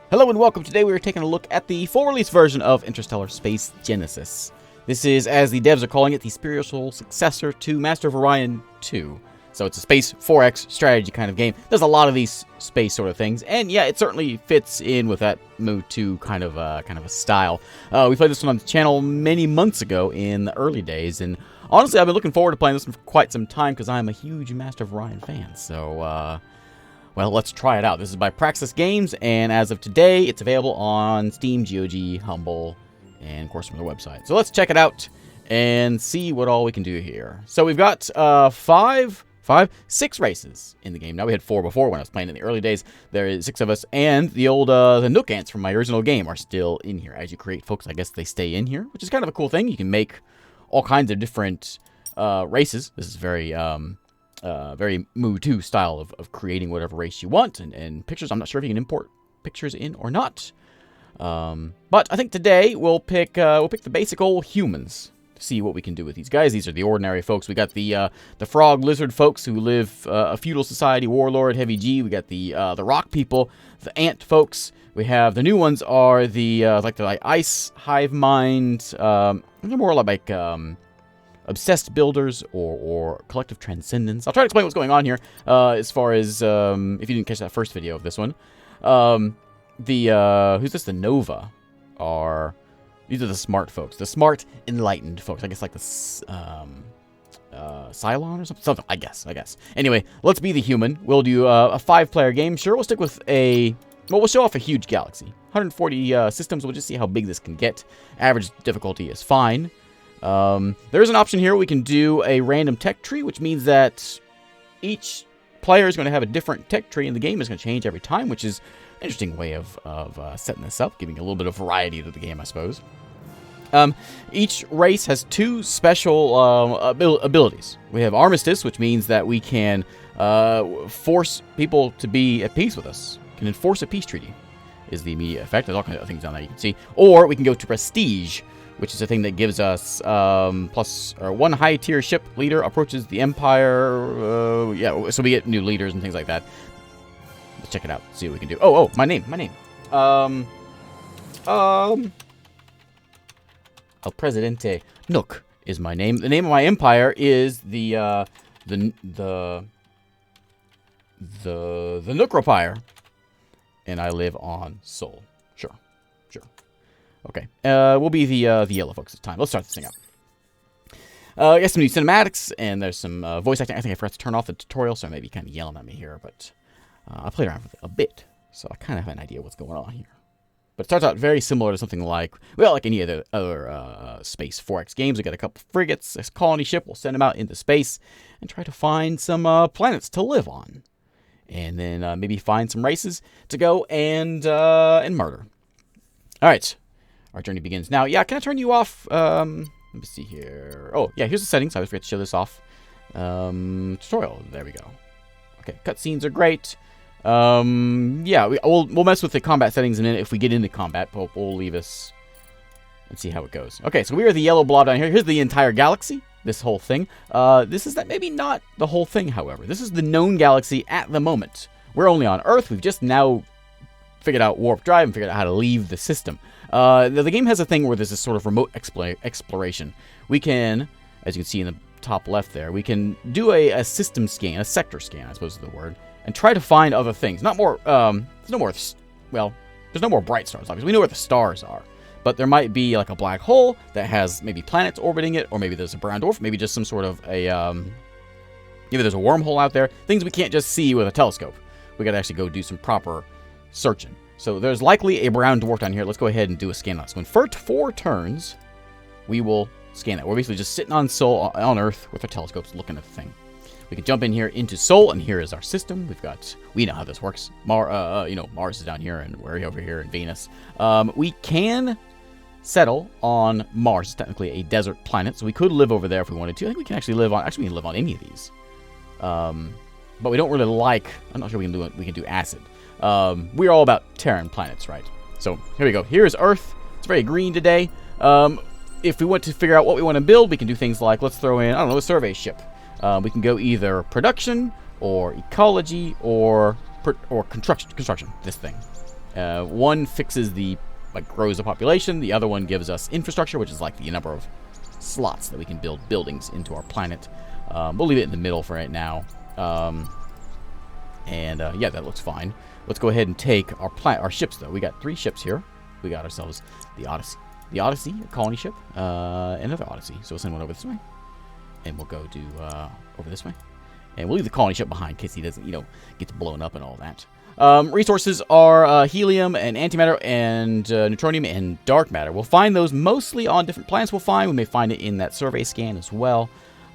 Hello and welcome. Today we are taking a look at the full release version of Interstellar Space Genesis. This is, as the devs are calling it, the spiritual successor to Master of Orion 2. So it's a space 4X strategy kind of game. There's a lot of these space sort of things, and yeah, it certainly fits in with that Mu 2 kind of a style. We played this one on the channel many months ago in the early days, and honestly, I've been looking forward to playing this one for quite some time because I'm a huge Master of Orion fan. So, well, let's try it out. This is by Praxis Games, and as of today, it's available on Steam, GOG, Humble, and of course from their website. So let's check it out and see what all we can do here. So we've got six races in the game. Now we had 4 before when I was playing in the early days. There is 6 of us, and the old the Nook ants from my original game are still in here. As you create folks, I guess they stay in here, which is kind of a cool thing. You can make all kinds of different races. This is very Mu 2 style of creating whatever race you want, and pictures. I'm not sure if you can import pictures in or not, but I think today we'll pick the basic old humans to see what we can do with these guys. These are the ordinary folks. We got the frog lizard folks who live a feudal society, warlord, heavy G. We got the rock people, the ant folks. We have the new ones are the ice hive mind. They're more like obsessed builders or collective transcendence. I'll try to explain what's going on here as far as if you didn't catch that first video of this one. Who's this? The Nova these are the smart folks, the smart enlightened folks. I guess like the Cylon or something. I guess. Anyway, let's be the human. We'll do a 5-player game. Sure, we'll stick with we'll show off a huge galaxy. 140 systems. We'll just see how big this can get. Average difficulty is fine. There is an option here. We can do a random tech tree, which means that each player is going to have a different tech tree, and the game is going to change every time, which is an interesting way of setting this up, giving a little bit of variety to the game, I suppose. Each race has 2 special abilities. We have Armistice, which means that we can force people to be at peace with us. Can enforce a peace treaty is the immediate effect. There's all kinds of things down there you can see. Or we can go to Prestige, which is a thing that gives us one high-tier ship leader approaches the Empire. So we get new leaders and things like that. Let's check it out, see what we can do. Oh, my name. El Presidente Nook is my name. The name of my empire is the Nookrium, and I live on Sol. Sure. Okay, we'll be the yellow folks this time. Let's start this thing up. I got some new cinematics, and there's some voice acting. I think I forgot to turn off the tutorial, so I may be kind of yelling at me here, but I played around with it a bit, so I kind of have an idea what's going on here. But it starts out very similar to something like any other Space 4X games. We got a couple frigates, a colony ship. We'll send them out into space and try to find some planets to live on, and then maybe find some races to go and murder. All right. Our journey begins now. Yeah, can I turn you off? Let me see here. Oh, yeah, here's the settings. I always forget to show this off. Tutorial. There we go. Okay, cutscenes are great. Yeah, we'll mess with the combat settings in a minute. If we get into combat, we'll leave us and see how it goes. Okay, so we are the yellow blob down here. Here's the entire galaxy. This whole thing. This is maybe not the whole thing, however. This is the known galaxy at the moment. We're only on Earth. We've just now figured out warp drive and figured out how to leave the system. The game has a thing where there's this sort of remote exploration. We can, as you can see in the top left there, we can do a system scan, a sector scan, I suppose is the word, and try to find other things. There's no more bright stars, obviously. We know where the stars are, but there might be like a black hole that has maybe planets orbiting it, or maybe there's a brown dwarf, maybe just some sort of maybe there's a wormhole out there. Things we can't just see with a telescope. We got to actually go do some proper searching. So there's likely a brown dwarf down here. Let's go ahead and do a scan on this one. For 4 turns, we will scan that. We're basically just sitting on Sol, on Earth, with our telescopes looking at the thing. We can jump in here into Sol, and here is our system. We know how this works. Mars is down here, and we're over here in Venus. We can settle on Mars. It's technically a desert planet, so we could live over there if we wanted to. I think we can actually live on. Actually, we can live on any of these. But we don't really like. I'm not sure we can do it. We can do acid. We're all about Terran planets, right? So here we go. Here's Earth. It's very green today. If we want to figure out what we want to build, we can do things like, let's throw in, a survey ship. We can go either production or ecology or construction. This thing. One fixes the, like, grows the population. The other one gives us infrastructure, which is like the number of slots that we can build buildings into our planet. We'll leave it in the middle for right now. Yeah, that looks fine. Let's go ahead and take our ships, though. We got 3 ships here. We got ourselves the Odyssey, a colony ship, another Odyssey. So we'll send one over this way, and we'll go to over this way, and we'll leave the colony ship behind in case he doesn't, gets blown up and all that. Resources are helium and antimatter and neutronium and dark matter. We'll find those mostly on different planets. We may find it in that survey scan as well.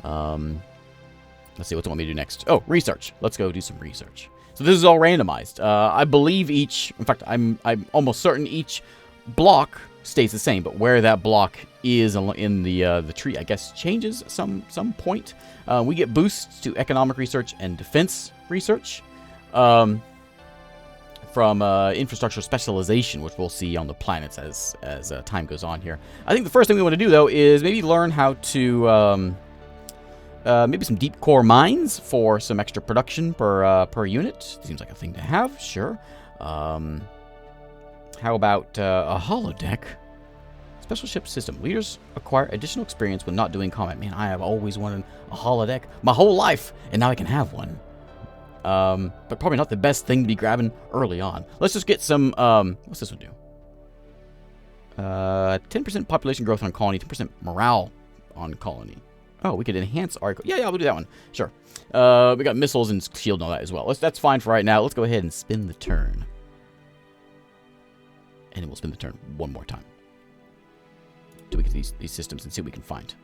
Let's see, what do you want me to do next? Oh, research. Let's go do some research. So this is all randomized. I believe in fact, I'm almost certain each block stays the same, but where that block is in the tree, I guess, changes some point. We get boosts to economic research and defense research from infrastructure specialization, which we'll see on the planets as time goes on here. I think the first thing we want to do, though, is maybe learn how to maybe some deep core mines for some extra production per unit. Seems like a thing to have, sure. How about a holodeck? Special ship system. Leaders acquire additional experience when not doing combat. Man, I have always wanted a holodeck my whole life, and now I can have one. But probably not the best thing to be grabbing early on. Let's just get some, what's this one do? 10% population growth on colony, 10% morale on colony. Oh, we could enhance our... Yeah, we'll do that one. Sure. We got missiles and shield and all that as well. That's fine for right now. Let's go ahead and spin the turn. And then we'll spin the turn one more time. Do we get these systems and see what we can find.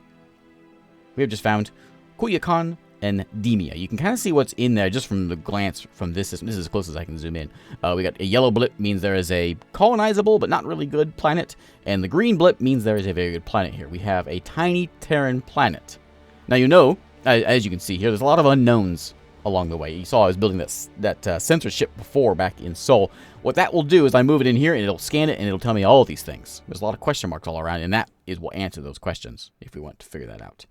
We have just found Koyakon and Demia. You can kind of see what's in there just from the glance from this system. This is as close as I can zoom in. We got a yellow blip, means there is a colonizable but not really good planet. And the green blip means there is a very good planet here. We have a tiny Terran planet. Now, as you can see here, there's a lot of unknowns along the way. You saw I was building that sensor ship before back in Sol. What that will do is I move it in here and it'll scan it and it'll tell me all of these things. There's a lot of question marks all around, and that is what answer those questions if we want to figure that out.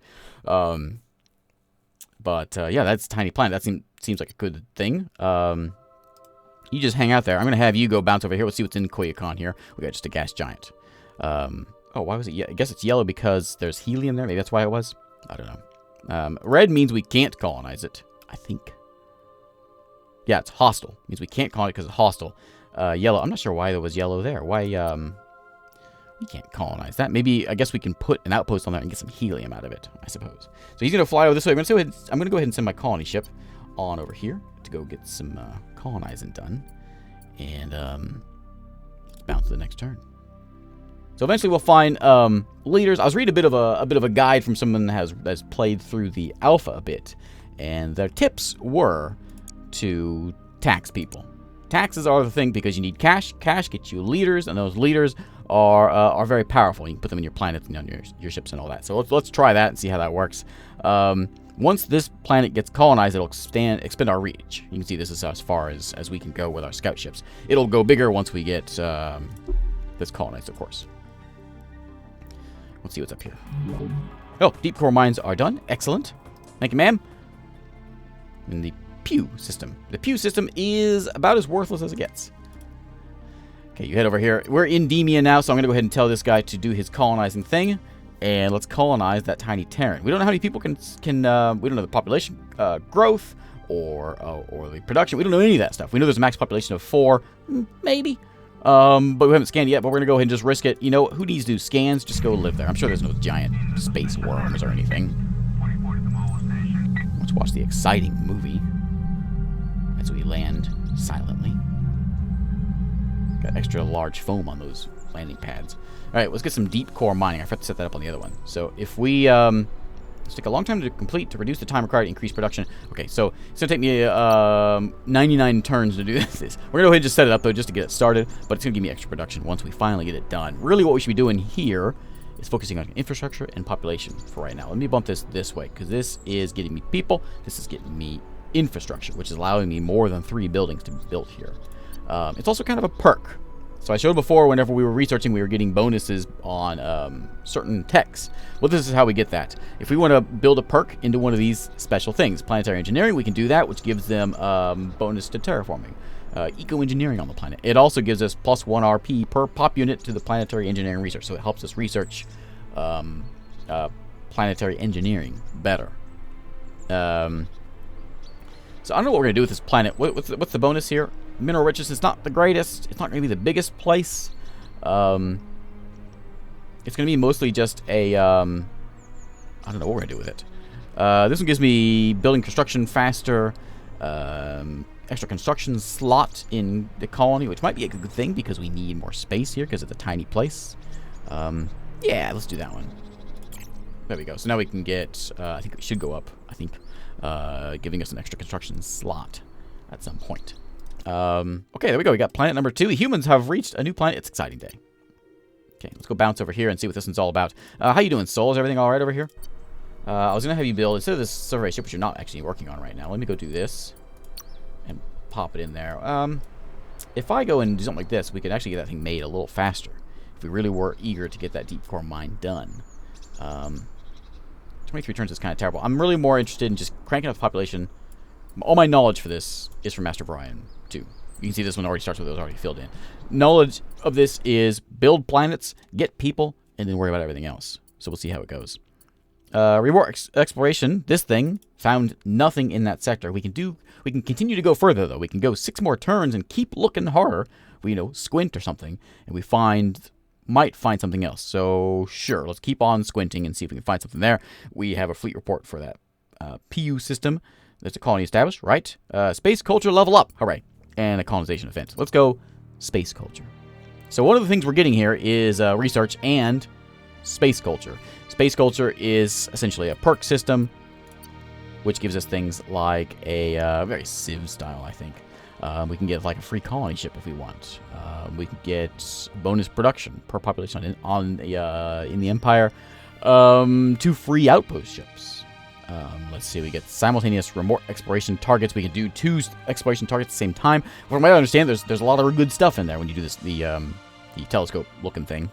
Yeah, that's a tiny planet. That seems like a good thing. You just hang out there. I'm going to have you go bounce over here. Let's see what's in Koyakon here. We got just a gas giant. Oh, why was it? I guess it's yellow because there's helium there. Maybe that's why it was. I don't know. Red means we can't colonize it, I think. Yeah, it's hostile. It means we can't colonize it because it's hostile. Yellow. I'm not sure why there was yellow there. Why, we can't colonize that. Maybe, I guess we can put an outpost on there and get some helium out of it, I suppose. So he's going to fly over this way. I'm going to go ahead and send my colony ship on over here to go get some colonizing done. And let's bounce to the next turn. So eventually we'll find leaders. I was reading a bit of a guide from someone that has played through the alpha a bit. And their tips were to tax people. Taxes are the thing because you need cash. Cash gets you leaders, and those leaders are very powerful. You can put them in your planets and on your ships and all that. So let's try that and see how that works. Once this planet gets colonized, it'll expand our reach. You can see this is as far as we can go with our scout ships. It'll go bigger once we get this colonized, of course. Let's see what's up here. Oh, deep core mines are done. Excellent. Thank you, ma'am. And the Pew system. The Pew system is about as worthless as it gets. Okay, you head over here. We're in Demia now, so I'm going to go ahead and tell this guy to do his colonizing thing. And let's colonize that tiny Terran. We don't know how many people can we don't know the population growth or the production. We don't know any of that stuff. We know there's a max population of 4, maybe. But we haven't scanned yet, but we're going to go ahead and just risk it. You know, who needs to do scans? Just go live there. I'm sure there's no giant space worms or anything. Let's watch the exciting movie as we land silently. Got extra large foam on those landing pads. Alright, let's get some deep core mining. I forgot to set that up on the other one. So if we let's take a long time to complete to reduce the time required to increase production. Okay, so it's going to take me 99 turns to do this. We're going to go ahead and just set it up, though, just to get it started. But it's going to give me extra production once we finally get it done. Really what we should be doing here is focusing on infrastructure and population for right now. Let me bump this way, because this is getting me people. This is getting me infrastructure, which is allowing me more than 3 buildings to be built here. It's also kind of a perk. So I showed before, whenever we were researching, we were getting bonuses on certain techs. Well, this is how we get that. If we want to build a perk into one of these special things, planetary engineering, we can do that, which gives them bonus to terraforming. eco-engineering on the planet. It also gives us +1 RP per pop unit to the planetary engineering research, so it helps us research planetary engineering better. So I don't know what we're going to do with this planet. What's the bonus here? Mineral richness is not the greatest. It's not going to be the biggest place. It's going to be mostly just a... I don't know what we're going to do with it. This one gives me building construction faster, extra construction slot in the colony, which might be a good thing because we need more space here because it's a tiny place. Yeah, let's do that one. There we go. So now we can get, I think it should go up, I think, giving us an extra construction slot at some point. Okay, there we go. We got planet number 2. Humans have reached a new planet. It's an exciting day. Okay, let's go bounce over here and see what this one's all about. How you doing, Soul? Is everything all right over here? I was going to have you build, instead of this survey ship, which you're not actually working on right now, let me go do this and pop it in there. If I go and do something like this, we could actually get that thing made a little faster if we really were eager to get that deep core mine done. 23 turns is kind of terrible. I'm really more interested in just cranking up the population. All my knowledge for this is from Master of Orion 2. You can see this one already starts with those already filled in. Knowledge of this is build planets, get people, and then worry about everything else. So we'll see how it goes. Reward exploration. This thing found nothing in that sector. We can continue to go further though. We can go 6 more turns and keep looking harder. We squint or something, and we might find something else. So sure, let's keep on squinting and see if we can find something there. We have a fleet report for that PU system. There's a colony established, right? Space culture level up, hooray! And a colonization event. Let's go space culture. So one of the things we're getting here is research and space culture. Space culture is essentially a perk system, which gives us things like a very Civ style, I think. We can get like a free colony ship if we want. We can get bonus production per population in the Empire. 2 free outpost ships. Let's see, we get simultaneous remote exploration targets. We can do 2 exploration targets at the same time. From what I understand, there's a lot of good stuff in there when you do this, the telescope looking thing.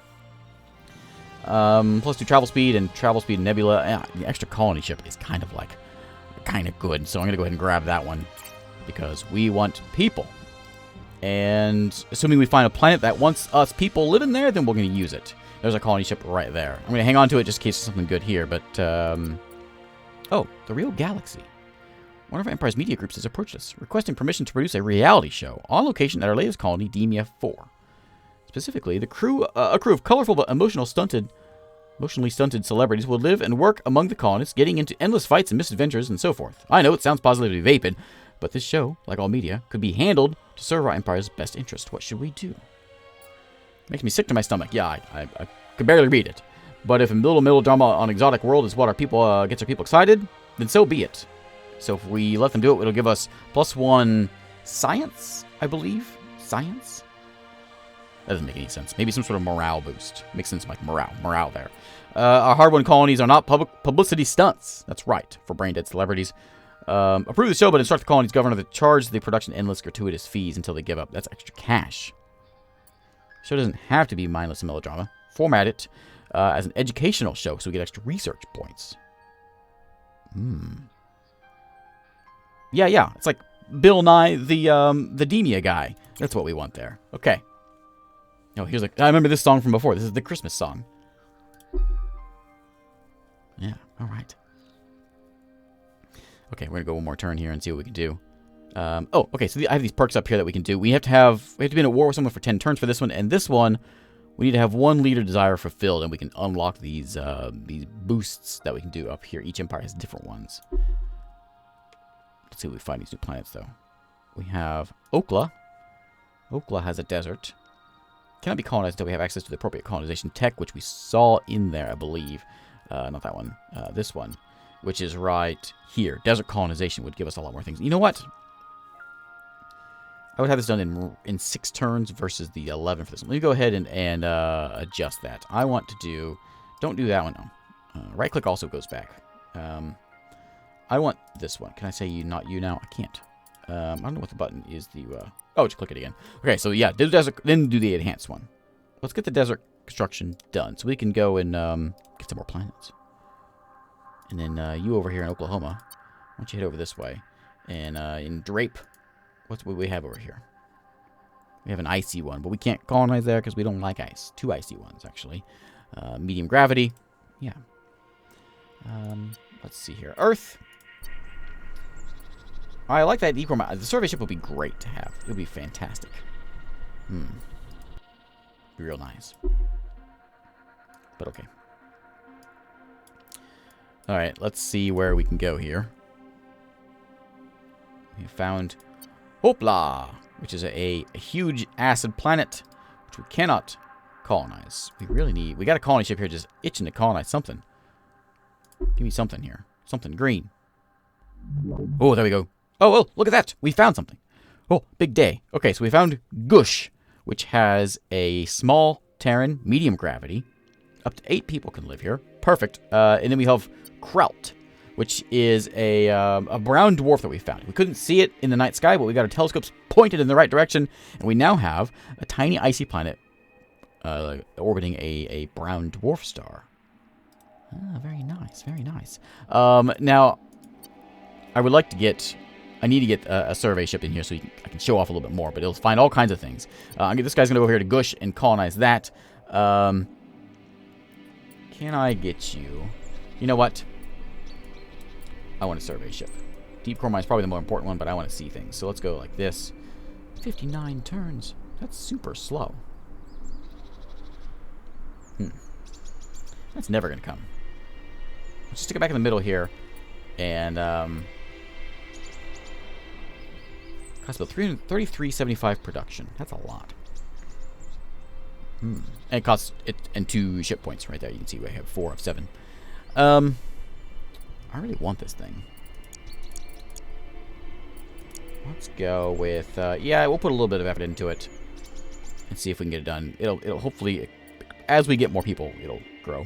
+2 travel speed and nebula. The extra colony ship is kind of good, so I'm gonna go ahead and grab that one because we want people. And assuming we find a planet that wants us people living there, then we're gonna use it. There's a colony ship right there. I'm gonna hang on to it just in case there's something good here. But oh, the real galaxy. One of our Empire's media groups has approached us, requesting permission to produce a reality show on location at our latest colony, Demia 4. Specifically, a crew of colorful but emotionally stunted celebrities will live and work among the colonists, getting into endless fights and misadventures and so forth. I know it sounds positively vapid, but this show, like all media, could be handled to serve our Empire's best interest. What should we do? Makes me sick to my stomach. Yeah, I could barely read it. But if a little melodrama on exotic world is what our people gets our people excited, then so be it. So if we let them do it, it'll give us +1 science, I believe. Science? That doesn't make any sense. Maybe some sort of morale boost. Makes sense like morale there. Our hard-won colonies are not publicity stunts. That's right, for brain-dead celebrities. Approve the show, but instruct the colony's governor to charge the production endless gratuitous fees until they give up. That's extra cash. Show doesn't have to be mindless and melodrama. Format it as an educational show so we get extra research points. Yeah. It's like Bill Nye, the Demia guy. That's what we want there. Okay. Oh, here's I remember this song from before. This is the Christmas song. Yeah, all right. Okay, we're gonna go one more turn here and see what we can do. Oh, okay. So I have these perks up here that we can do. We have to be in a war with someone for 10 turns for this one, and this one we need to have 1 leader desire fulfilled, and we can unlock these boosts that we can do up here. Each empire has different ones. Let's see if we find these new planets though. We have Okla. Okla has a desert. Cannot be colonized until we have access to the appropriate colonization tech, which we saw in there, I believe. Not that one. This one, which is right here. Desert colonization would give us a lot more things. You know what? I would have this done in 6 turns versus the 11 for this one. Let me go ahead and adjust that. I want to do... Don't do that one, no. Right-click also goes back. I want this one. Can I say not you now? I can't. I don't know what the button is. Oh, just click it again. Okay, so yeah, do the desert, then do the enhanced one. Let's get the desert construction done so we can go and get some more planets. And then you over here in Oklahoma, why don't you head over this way and in Drape, what do we have over here? We have an icy one, but we can't colonize there because we don't like ice. 2 icy ones, actually. Medium gravity. Yeah. Let's see here. Earth. I like that equal. The survey ship would be great to have. It would be fantastic. Be real nice. But okay. Alright, let's see where we can go here. We found Hopla, which is a huge acid planet, which we cannot colonize. We really need... We got a colony ship here just itching to colonize something. Give me something here. Something green. Oh, there we go. Oh, look at that. We found something. Oh, big day. Okay, so we found Gush, which has a small Terran, medium gravity. Up to 8 people can live here. Perfect. And then we have Kraut, which is a brown dwarf that we found. We couldn't see it in the night sky, but we got our telescopes pointed in the right direction, and we now have a tiny icy planet orbiting a brown dwarf star. Ah, very nice, very nice. Now, I would like to get... I need to get a survey ship in here so I can show off a little bit more, but it'll find all kinds of things. This guy's going to go over here to Gush and colonize that. Can I get you... You know what? I want a survey ship. Deep core mine is probably the more important one, but I want to see things. So let's go like this. 59 turns. That's super slow. That's never going to come. Let's just stick it back in the middle here. And, costs about $33.75 production. That's a lot. And it costs and 2 ship points right there. You can see we have 4 of 7. I really want this thing. Let's go with yeah. We'll put a little bit of effort into it and see if we can get it done. It'll hopefully, as we get more people, it'll grow.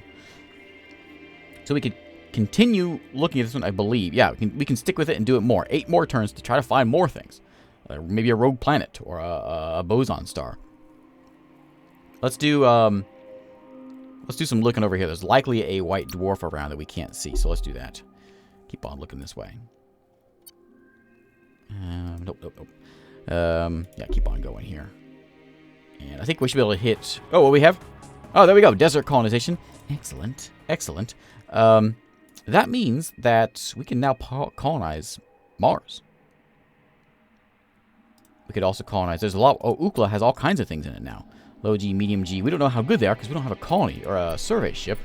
So we could continue looking at this one. I believe, yeah, we can stick with it and do it more. 8 more turns to try to find more things. Maybe a rogue planet or a boson star. Let's do some looking over here. There's likely a white dwarf around that we can't see, so let's do that. Keep on looking this way. Nope. Yeah, keep on going here. And I think we should be able to hit... Oh, what we have? Oh, there we go. Desert colonization. Excellent. Excellent. That means that we can now colonize Mars. We could also colonize... There's a lot... Oh, Ookla has all kinds of things in it now. Low G, medium G. We don't know how good they are because we don't have a colony or a survey ship,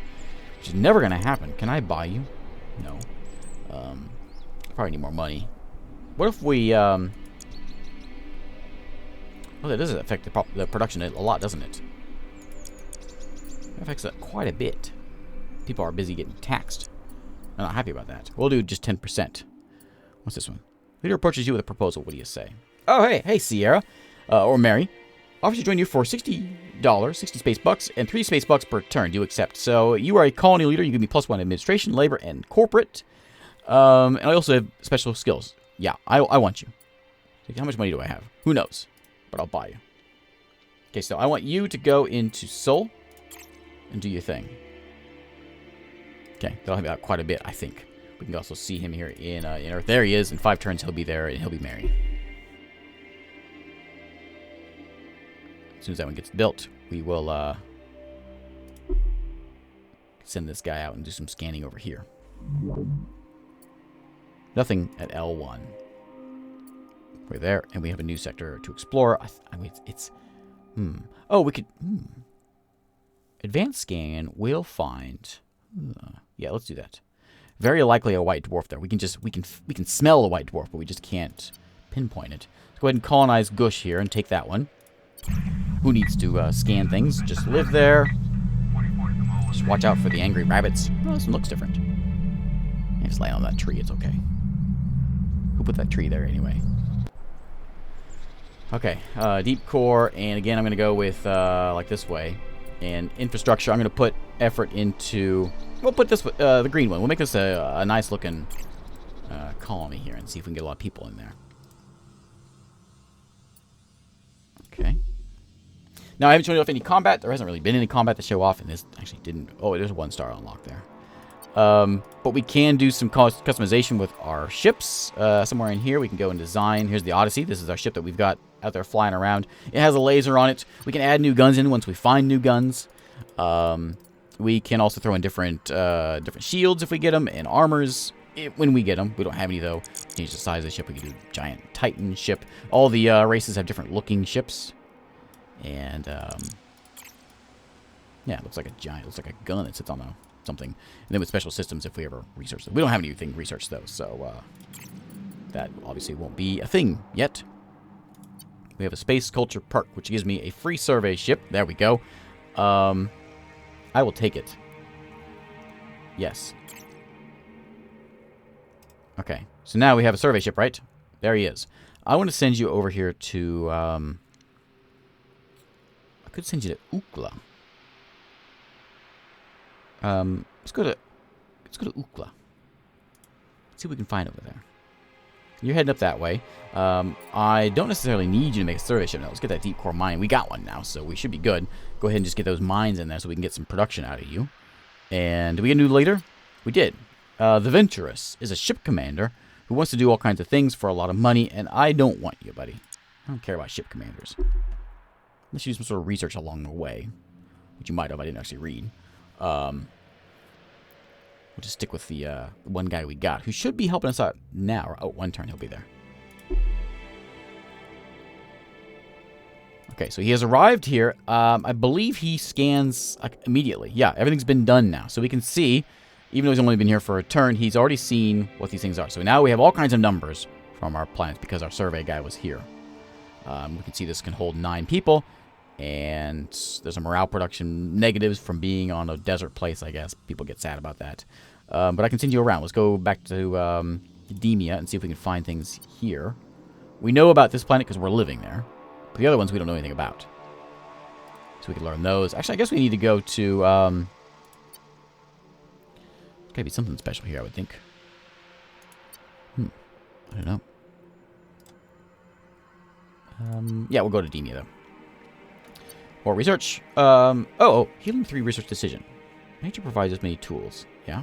which is never going to happen. Can I buy you? No. Probably need more money. What if we... Well, that does affect the production a lot, doesn't it? It affects it quite a bit. People are busy getting taxed. I'm not happy about that. We'll do just 10%. What's this one? Leader approaches you with a proposal. What do you say? Oh, hey, Sierra. Or Mary. Offers to join you for $60, 60 space bucks, and 3 space bucks per turn. Do you accept? So you are a colony leader. You give me +1 administration, labor, and corporate. And I also have special skills. Yeah, I want you. How much money do I have? Who knows? But I'll buy you. Okay, so I want you to go into Sol and do your thing. Okay, that'll help me out quite a bit, I think. We can also see him here in Earth. There he is. In 5 turns, he'll be there, and he'll be married. As soon as that one gets built, we will send this guy out and do some scanning over here. Nothing at L1. We're there, and we have a new sector to explore. I mean, it's... Oh, we could... Advanced scan will find... yeah, let's do that. Very likely a white dwarf there. We can smell a white dwarf, but we just can't pinpoint it. Let's go ahead and colonize Gush here and take that one. Who needs to scan things? Just live there. Just watch out for the angry rabbits. Oh, this one looks different. Yeah, just land on that tree. It's okay. Who put that tree there anyway? Okay, deep core, and again, I'm going to go with like this way. And infrastructure, I'm going to put effort into... We'll put this, the green one. We'll make this a nice-looking colony here and see if we can get a lot of people in there. Okay. Now, I haven't shown you off any combat. There hasn't really been any combat to show off, and this actually didn't... Oh, there's 1 star unlocked there. But we can do some customization with our ships. Somewhere in here, we can go and design. Here's the Odyssey. This is our ship that we've got out there flying around. It has a laser on it. We can add new guns in once we find new guns. We can also throw in different shields if we get them, and armors when we get them. We don't have any, though. Change the size of the ship. We can do giant Titan ship. All the races have different looking ships. And, yeah, it looks like a gun that sits on something. And then with special systems, if we ever research them. We don't have anything researched, though, so that obviously won't be a thing yet. We have a space culture perk, which gives me a free survey ship. There we go. I will take it. Yes. Okay, so now we have a survey ship, right? There he is. I want to send you over here to, I could send you to Ukla. Let's go to Ukla. Let's see what we can find over there. You're heading up that way. I don't necessarily need you to make a survey ship now. Let's get that deep core mine. We got one now, so we should be good. Go ahead and just get those mines in there so we can get some production out of you. And did we get a new leader? We did. The Venturous is a ship commander who wants to do all kinds of things for a lot of money, and I don't want you, buddy. I don't care about ship commanders. Unless you do some sort of research along the way, which you might have. I didn't actually read. We'll just stick with the one guy we got, who should be helping us out now. Oh, one turn, he'll be there. Okay, so he has arrived here. I believe he scans immediately. Yeah, everything's been done now. So we can see, even though he's only been here for a turn, he's already seen what these things are. So now we have all kinds of numbers from our planets because our survey guy was here. We can see this can hold 9 people. And there's a morale production negatives from being on a desert place, I guess. People get sad about that. But I can send you around. Let's go back to Demia and see if we can find things here. We know about this planet because we're living there. But the other ones we don't know anything about. So we can learn those. Actually, I guess we need to go to... there's got to be something special here, I would think. I don't know. Yeah, we'll go to Demia, though. More research. Helium 3 research decision. Nature provides us many tools. Yeah.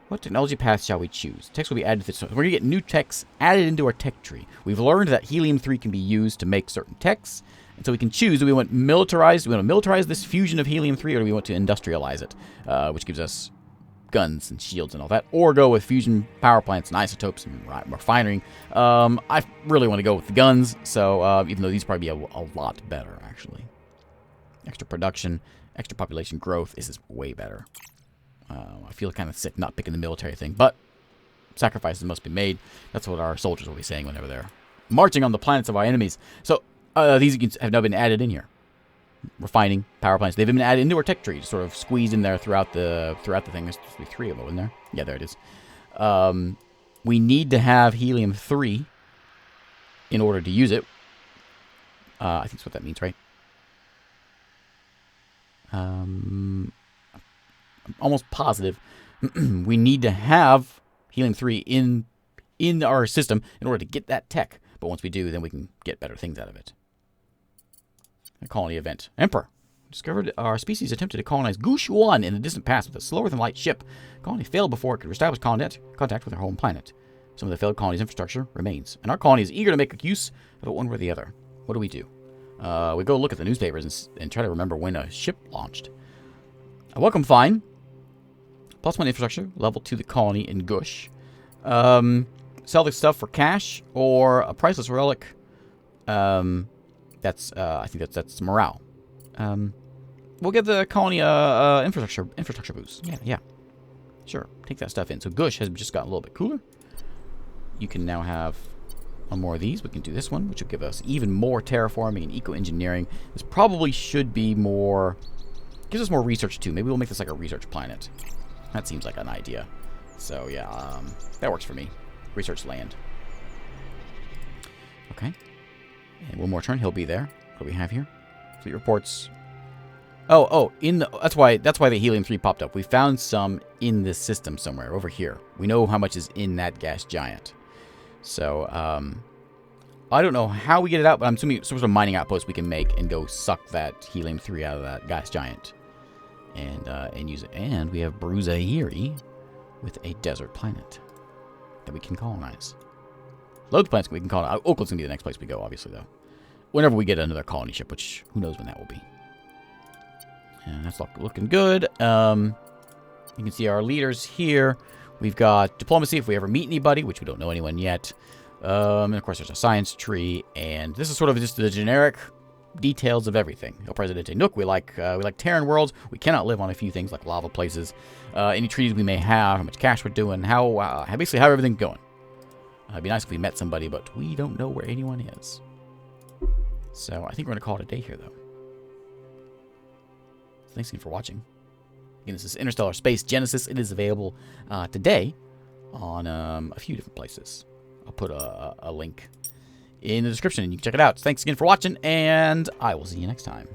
What technology path shall we choose? Text will be added to this. We're going to get new techs added into our tech tree. We've learned that helium 3 can be used to make certain techs. And so we can choose, do we want militarized? Do we want to militarize this fusion of helium 3, or do we want to industrialize it? Which gives us guns and shields and all that. Or go with fusion power plants and isotopes and refining. I really want to go with the guns. So even though these probably be a lot better, actually. Extra production, extra population growth. This is way better. I feel kind of sick not picking the military thing, but sacrifices must be made. That's what our soldiers will be saying whenever they're marching on the planets of our enemies. So these have now been added in here. Refining, power plants. They've been added into our tech tree, sort of squeezed in there throughout the thing. There's supposed to be 3 of them in there. Yeah, there it is. We need to have helium 3 in order to use it. I think that's what that means, right? I'm almost positive we need to have helium 3 in our system in order to get that tech. But once we do, then we can get better things out of it. A colony event. Emperor. Discovered our species attempted to colonize Goosh 1 in the distant past with a slower-than-light ship. Colony failed before it could establish contact with our home planet. Some of the failed colony's infrastructure remains, and our colony is eager to make use of it one way or the other. What do? We go look at the newspapers and try to remember when a ship launched. A welcome find. +1 infrastructure, level 2 the colony in Gush. Sell the stuff for cash or a priceless relic. I think that's morale. We'll give the colony infrastructure boost. Yeah. Sure, take that stuff in. So Gush has just gotten a little bit cooler. You can now have one more of these. We can do this one, which will give us even more terraforming and eco-engineering. This probably should be more... Gives us more research, too. Maybe we'll make this like a research planet. That seems like an idea. So, yeah, that works for me. Research land. Okay. And one more turn. He'll be there. What do we have here? Fleet reports. That's why the helium 3 popped up. We found some in this system somewhere over here. We know how much is in that gas giant. So, I don't know how we get it out, but I'm assuming some sort of mining outpost we can make and go suck that helium 3 out of that gas giant. And use it. And we have Bruzairi with a desert planet that we can colonize. Loads of planets we can colonize. Oakland's going to be the next place we go, obviously, though. whenever we get another colony ship, which who knows when that will be. And that's looking good. You can see our leaders here. We've got diplomacy if we ever meet anybody, which we don't know anyone yet. And of course, there's a science tree, and this is sort of just the generic details of everything. El Presidente Nook, we like Terran worlds. We cannot live on a few things like lava places. Any treaties we may have, how much cash we're doing, basically how everything's going. It'd be nice if we met somebody, but we don't know where anyone is. So I think we're gonna call it a day here, though. Thanks again for watching. Again, this is Interstellar Space Genesis. It is available today on a few different places. I'll put a link in the description and you can check it out. Thanks again for watching, and I will see you next time.